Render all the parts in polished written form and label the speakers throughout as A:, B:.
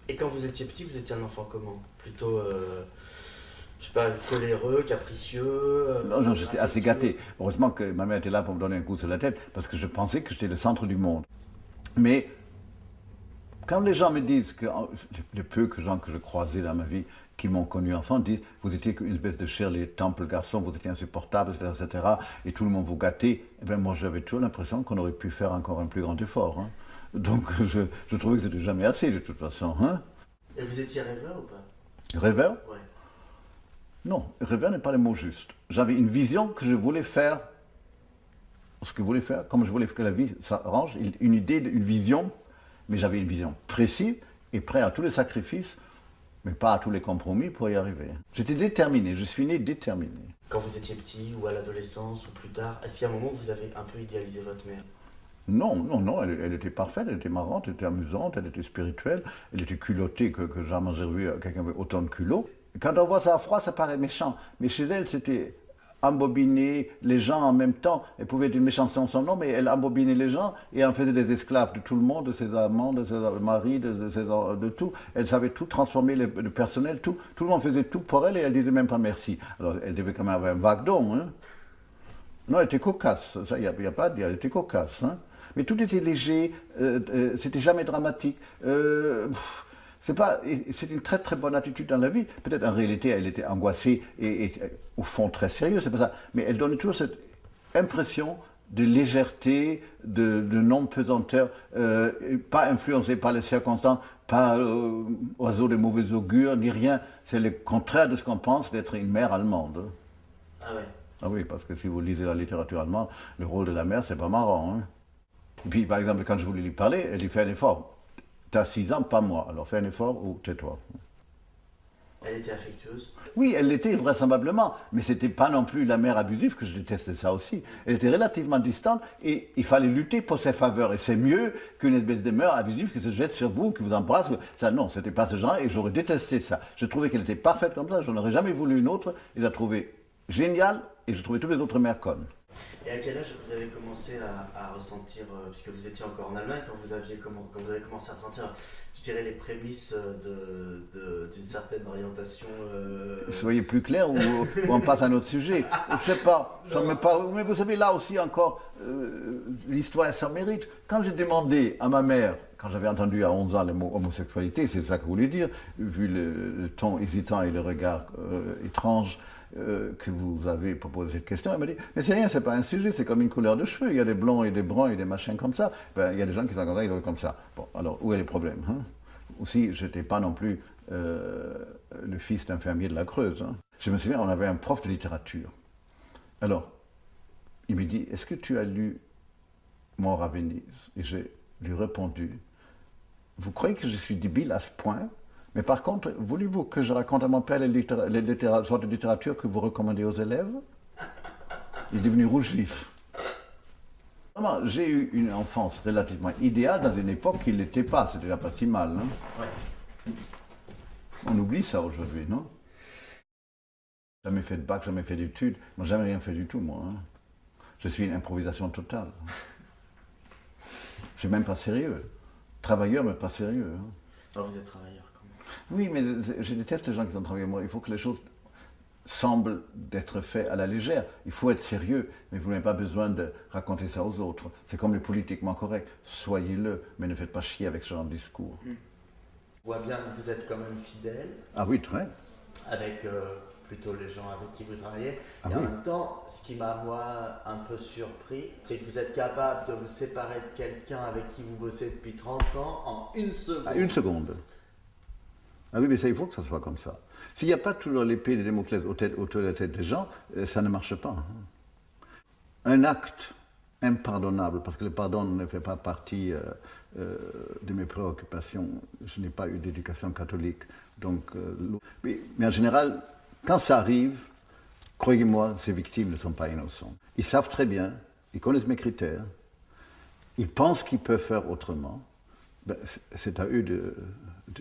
A: Et quand vous étiez petit, vous étiez un enfant comment? Plutôt, je sais pas, coléreux, capricieux,
B: Non, non, j'étais assez
A: affectueux?
B: gâté. Heureusement que ma mère était là pour me donner un coup sur la tête, parce que je pensais que j'étais le centre du monde. Mais quand les gens me disent que, les peu que gens que je croisais dans ma vie, qui m'ont connu enfant, disent vous étiez qu'une espèce de Shirley Temple garçon, vous étiez insupportable, etc., et tout le monde vous gâtait, eh bien moi j'avais toujours l'impression qu'on aurait pu faire encore un plus grand effort, hein. Donc je trouvais que c'était jamais assez de toute façon, hein.
A: Et vous étiez rêveur ou pas?
B: Rêveur?
A: Ouais.
B: Non, rêveur n'est pas le mot juste. J'avais une vision que je voulais faire, ce que je voulais faire, comme je voulais que la vie s'arrange, une idée, une vision, mais j'avais une vision précise et prêt à tous les sacrifices, mais pas à tous les compromis pour y arriver. J'étais déterminé, je suis né déterminé.
A: Quand vous étiez petit ou à l'adolescence ou plus tard, est-ce qu'il y a un moment où vous avez un peu idéalisé votre mère?
B: Non, non, non, elle était parfaite, elle était marrante, elle était amusante, elle était spirituelle, elle était culottée que jamais j'ai vu quelqu'un avec autant de culot. Quand on voit ça à froid, ça paraît méchant, mais chez elle, c'était embobiner les gens en même temps. Elle pouvait être une méchanceté en son nom, mais elle embobinait les gens et en faisait des esclaves de tout le monde, de ses amants, de ses maris, de tout. Elle savait tout transformer, le personnel, tout. Tout le monde faisait tout pour elle et elle disait même pas merci. Alors elle devait quand même avoir un vague don, hein. Non, elle était cocasse, ça, il n'y a pas à dire, elle était cocasse, hein. Mais tout était léger, c'était jamais dramatique. C'est une très très bonne attitude dans la vie. Peut-être en réalité elle était angoissée et au fond très sérieuse, c'est pas ça. Mais elle donnait toujours cette impression de légèreté, de non-pesanteur, pas influencée par les circonstances, pas oiseau de mauvais augure, ni rien. C'est le contraire de ce qu'on pense d'être une mère allemande.
A: Ah ouais.
B: Ah oui, parce que si vous lisez la littérature allemande, le rôle de la mère, c'est pas marrant, hein. Et puis, par exemple, quand je voulais lui parler, elle lui fait un effort. T'as 6 ans, pas moi, alors fais un effort ou tais-toi.
A: Elle était affectueuse.
B: Oui, elle l'était vraisemblablement, mais c'était pas non plus la mère abusive, que je détestais ça aussi. Elle était relativement distante et il fallait lutter pour ses faveurs. Et c'est mieux qu'une espèce de mère abusive qui se jette sur vous, qui vous embrasse. Ça, non, c'était pas ce genre et j'aurais détesté ça. Je trouvais qu'elle était parfaite comme ça, je n'aurais jamais voulu une autre. Et je la trouvais géniale et je trouvais toutes les autres mères connes.
A: Et à quel âge vous avez commencé à ressentir, puisque vous étiez encore en Allemagne, quand vous avez commencé à ressentir, je dirais, les prémices d'une certaine orientation
B: Soyez plus clair ou on passe à un autre sujet. Je sais pas, ça me parle. Mais vous savez, là aussi encore, l'histoire sans mérite. Quand j'ai demandé à ma mère, quand j'avais entendu à 11 ans le mot homosexualité, c'est ça que vous voulez dire, vu le ton hésitant et le regard étrange que vous avez pour poser cette question, elle m'a dit, mais c'est rien, c'est pas un sujet, c'est comme une couleur de cheveux, il y a des blonds et des bruns et des machins comme ça. Ben, il y a des gens qui sont comme ça, ils sont comme ça. Bon, alors, où est le problème, hein? Aussi, je n'étais pas non plus le fils d'un fermier de la Creuse, hein. Je me souviens, on avait un prof de littérature. Alors, il me dit, est-ce que tu as lu Mort à Venise? Et j'ai lui répondu, vous croyez que je suis débile à ce point? Mais par contre, voulez-vous que je raconte à mon père les sortes de littérature que vous recommandez aux élèves? Il est devenu rouge vif. J'ai eu une enfance relativement idéale dans une époque qui ne l'était pas, c'était déjà pas si mal, hein.
A: Ouais.
B: On oublie ça aujourd'hui, non? Jamais fait de bac, jamais fait d'études, moi jamais rien fait du tout, moi, hein. Je suis une improvisation totale. Je suis même pas sérieux. Travailleur, mais pas sérieux, hein.
A: Alors vous êtes travailleur quand même.
B: Oui, mais je déteste les gens qui sont travailleurs. Moi, il faut que les choses semblent d'être faites à la légère. Il faut être sérieux, mais vous n'avez pas besoin de raconter ça aux autres. C'est comme le politiquement correct. Soyez-le, mais ne faites pas chier avec ce genre de discours.
A: On voit bien que vous êtes quand même fidèle
B: Ah oui, très.
A: avec plutôt les gens avec qui vous travaillez.
B: Ah
A: Et en
B: oui.
A: même temps, ce qui m'a moi un peu surpris, c'est que vous êtes capable de vous séparer de quelqu'un avec qui vous bossez depuis 30 ans en une seconde.
B: À une seconde. Ah oui, mais ça, il faut que ça soit comme ça. S'il n'y a pas toujours l'épée de Damoclès autour de la tête des gens, ça ne marche pas, hein. Un acte impardonnable, parce que le pardon ne fait pas partie de mes préoccupations. Je n'ai pas eu d'éducation catholique. Donc, mais en général, quand ça arrive, croyez-moi, ces victimes ne sont pas innocentes. Ils savent très bien, ils connaissent mes critères, ils pensent qu'ils peuvent faire autrement. Ben, c'est à eux de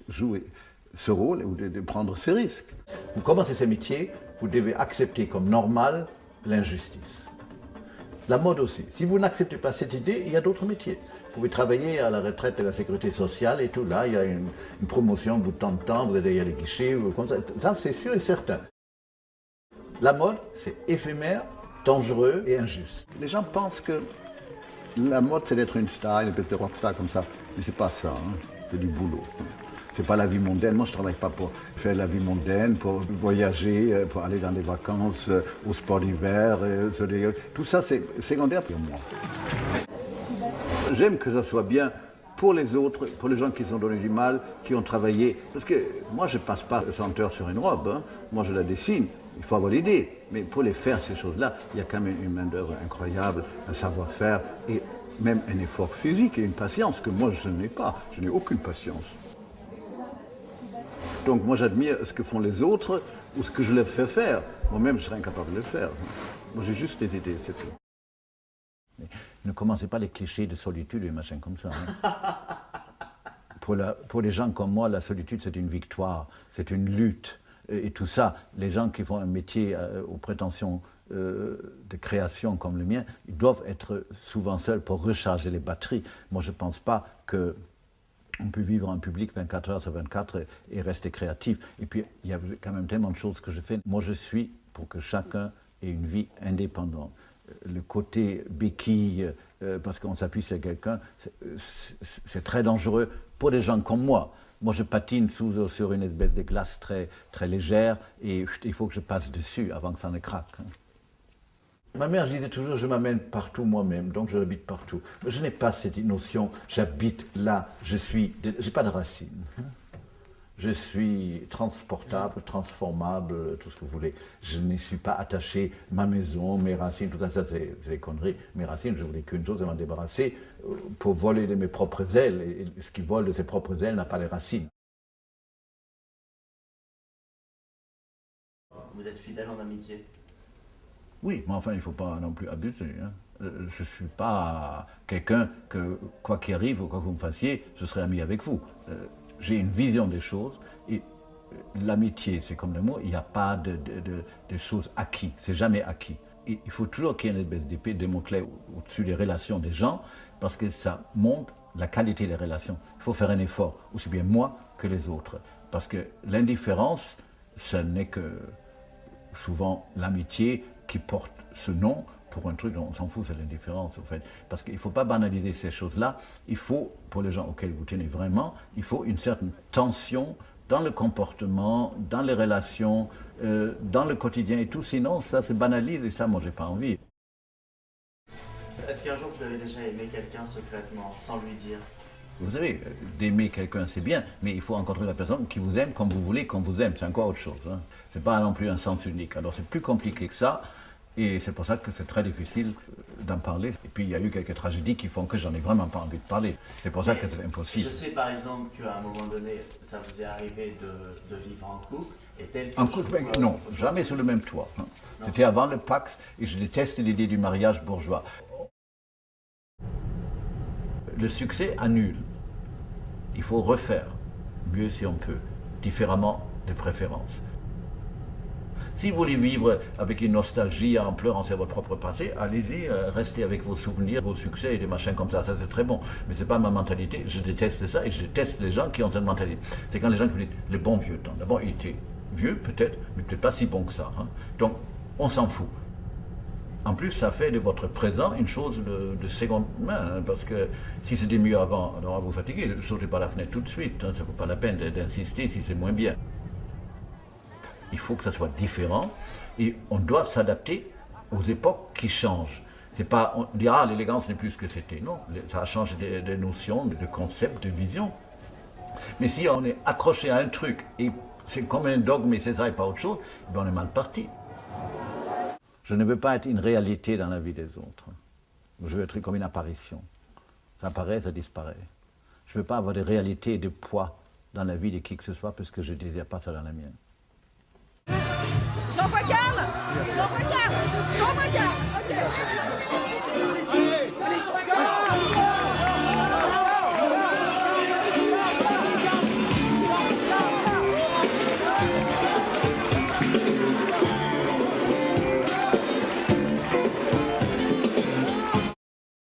B: jouer ce rôle ou de prendre ces risques. Vous commencez ce métier, vous devez accepter comme normal l'injustice. La mode aussi. Si vous n'acceptez pas cette idée, il y a d'autres métiers. pouvez travailler à la retraite de la sécurité sociale et tout. Là, il y a une promotion au bout de tant de temps, vous allez à les guichets, comme ça. Ça, c'est sûr et certain. La mode, c'est éphémère, dangereux et injuste. Les gens pensent que la mode, c'est d'être une star, une espèce de rockstar comme ça. Mais c'est pas ça, hein. C'est du boulot. C'est pas la vie mondaine. Moi, je travaille pas pour faire la vie mondaine, pour voyager, pour aller dans des vacances, au sport d'hiver. Tout ça, c'est secondaire pour moi. J'aime que ça soit bien pour les autres, pour les gens qui se sont donné du mal, qui ont travaillé. Parce que moi, je ne passe pas 100 heures sur une robe. Hein. Moi, je la dessine. Il faut avoir l'idée. Mais pour les faire, ces choses-là, il y a quand même une main-d'œuvre incroyable, un savoir-faire et même un effort physique et une patience que moi, je n'ai pas. Je n'ai aucune patience. Donc, moi, j'admire ce que font les autres ou ce que je leur fais faire. Moi-même, je serais incapable de le faire. Moi, j'ai juste des idées, c'est tout. Mais ne commencez pas les clichés de solitude et machin comme ça. Hein. Pour les gens comme moi, la solitude, c'est une victoire, c'est une lutte. Et tout ça, les gens qui font un métier aux prétentions de création comme le mien, ils doivent être souvent seuls pour recharger les batteries. Moi, je ne pense pas qu'on peut vivre en public 24 heures sur 24 et rester créatif. Et puis, il y a quand même tellement de choses que je fais. Moi, je suis pour que chacun ait une vie indépendante. Le côté béquille, parce qu'on s'appuie sur quelqu'un, c'est très dangereux pour des gens comme moi. Moi, je patine sur une espèce de glace très, très légère et il faut que je passe dessus avant que ça ne craque. Hein. Ma mère disait toujours, je m'amène partout moi-même, donc je habite partout. Mais je n'ai pas cette notion, j'habite là, je n'ai pas de racines. Hein. Je suis transportable, transformable, tout ce que vous voulez. Je n'y suis pas attaché, ma maison, mes racines, tout ça, c'est des conneries. Mes racines, je voulais qu'une chose, c'est m'en débarrasser pour voler de mes propres ailes. Et ce qui vole de ses propres ailes n'a pas de racines.
A: Vous êtes fidèle en amitié?
B: Oui, mais enfin, il ne faut pas non plus abuser. Hein. Je ne suis pas quelqu'un que, quoi qu'il arrive ou quoi que vous me fassiez, je serai ami avec vous. J'ai une vision des choses et l'amitié, c'est comme le mot, il n'y a pas de choses acquises, c'est jamais acquis. Et il faut toujours qu'il y ait une espèce d'épée de Damoclès au-dessus des relations des gens parce que ça montre la qualité des relations. Il faut faire un effort, aussi bien moi que les autres. Parce que l'indifférence, ce n'est que souvent l'amitié qui porte ce nom pour un truc dont on s'en fout, c'est l'indifférence, en fait. Parce qu'il ne faut pas banaliser ces choses-là. Il faut, pour les gens auxquels vous tenez vraiment, il faut une certaine tension dans le comportement, dans les relations, dans le quotidien et tout. Sinon, ça se banalise et ça, moi, j'ai pas envie.
A: Est-ce qu'un jour, vous avez déjà aimé quelqu'un secrètement, sans lui dire?
B: Vous savez, d'aimer quelqu'un, c'est bien, mais il faut rencontrer la personne qui vous aime comme vous voulez, comme vous aime. C'est encore autre chose. Hein. Ce n'est pas non plus un sens unique. Alors, c'est plus compliqué que ça. Et c'est pour ça que c'est très difficile d'en parler. Et puis il y a eu quelques tragédies qui font que j'en ai vraiment pas envie de parler. C'est pour ça que c'est impossible.
A: Je sais par exemple qu'à un moment donné, ça vous est arrivé de vivre en couple.
B: En couple, non, jamais sous le même toit. Hein. C'était avant le Pax et je déteste l'idée du mariage bourgeois. Le succès annule. Il faut refaire, mieux si on peut, différemment de préférence. Si vous voulez vivre avec une nostalgie en pleurant sur votre propre passé, allez-y, restez avec vos souvenirs, vos succès et des machins comme ça c'est très bon. Mais ce n'est pas ma mentalité, je déteste ça et je déteste les gens qui ont cette mentalité. C'est quand les gens qui disent le bon vieux temps. D'abord, il était vieux peut-être, mais peut-être pas si bon que ça. Hein. Donc, on s'en fout. En plus, ça fait de votre présent une chose de seconde main, hein, parce que si c'était mieux avant, alors vous fatiguez, ne sautez pas la fenêtre tout de suite, hein, ça ne vaut pas la peine d'insister si c'est moins bien. Il faut que ça soit différent et on doit s'adapter aux époques qui changent. C'est pas, on dira ah, l'élégance n'est plus ce que c'était. Non, ça a changé de notions, de concepts, de vision. Mais si on est accroché à un truc et c'est comme un dogme et c'est ça et pas autre chose, ben on est mal parti. Je ne veux pas être une réalité dans la vie des autres. Je veux être comme une apparition. Ça apparaît, ça disparaît. Je ne veux pas avoir de réalité et de poids dans la vie de qui que ce soit parce que je ne désire pas ça dans la mienne.
C: Jean-Paul Carle! Jean-Paul Carle! Jean-Paul Carle! OK.